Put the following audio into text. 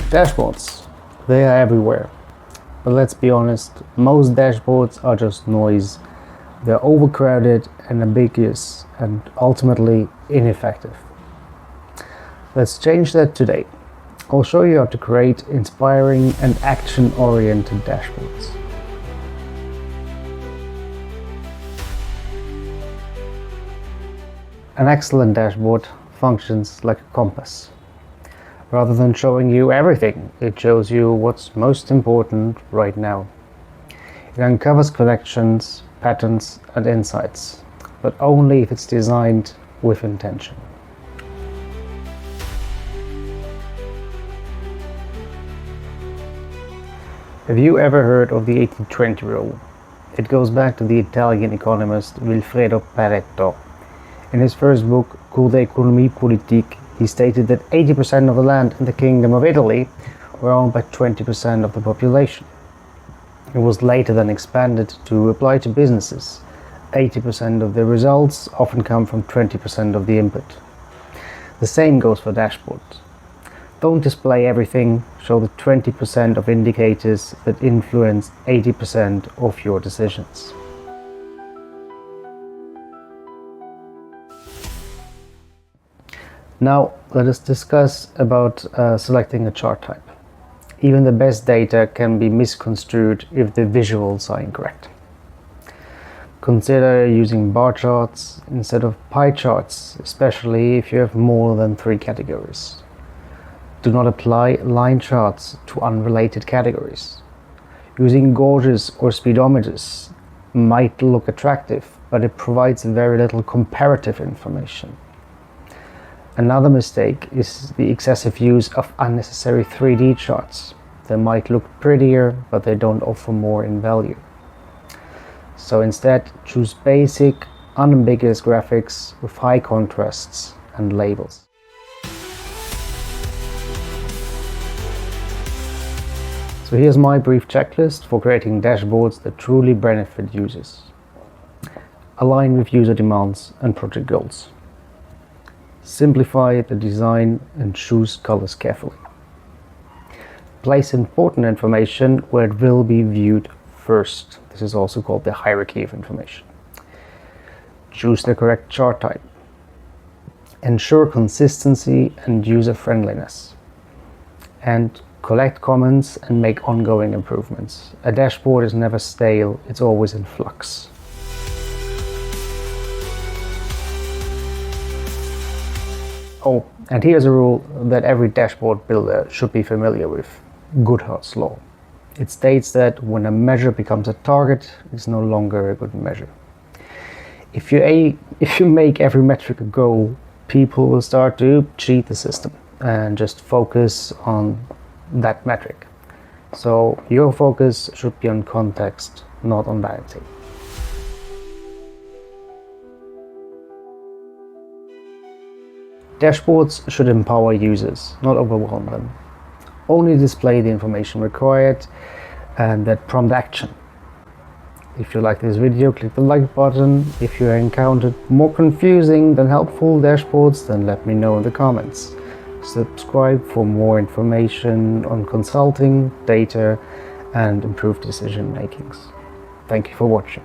Dashboards, they are everywhere. But let's be honest, most dashboards are just noise. They're overcrowded and ambiguous and ultimately ineffective. Let's change that today. I'll show you how to create inspiring and action-oriented dashboards. An excellent dashboard functions like a compass. Rather than showing you everything, it shows you what's most important right now. It uncovers connections, patterns, and insights, but only if it's designed with intention. Have you ever heard of the 80-20 rule? It goes back to the Italian economist Vilfredo Pareto. In his first book, Cours d'économie politique, he stated that 80% of the land in the Kingdom of Italy were owned by 20% of the population. It was later then expanded to apply to businesses. 80% of the results often come from 20% of the input. The same goes for dashboards. Don't display everything, show the 20% of indicators that influence 80% of your decisions. Now let us discuss about selecting a chart type. Even the best data can be misconstrued if the visuals are incorrect. Consider using bar charts instead of pie charts, especially if you have more than 3 categories. Do not apply line charts to unrelated categories. Using gauges or speedometers might look attractive, but it provides very little comparative information. Another mistake is the excessive use of unnecessary 3D charts. They might look prettier, but they don't offer more in value. So instead, choose basic, unambiguous graphics with high contrasts and labels. So here's my brief checklist for creating dashboards that truly benefit users. Align with user demands and project goals. Simplify the design and choose colors carefully. Place important information where it will be viewed first. This is also called the hierarchy of information. Choose the correct chart type. Ensure consistency and user-friendliness. And collect comments and make ongoing improvements. A dashboard is never stale, it's always in flux. Oh, and here's a rule that every dashboard builder should be familiar with: Goodhart's law. It states that when a measure becomes a target, it's no longer a good measure. If you make every metric a goal, people will start to cheat the system and just focus on that metric. So your focus should be on context, not on vanity. Dashboards should empower users, not overwhelm them. Only display the information required and that prompt action. If you like this video, click the like button. If you encountered more confusing than helpful dashboards, then let me know in the comments. Subscribe for more information on consulting, data, and improved decision makings. Thank you for watching.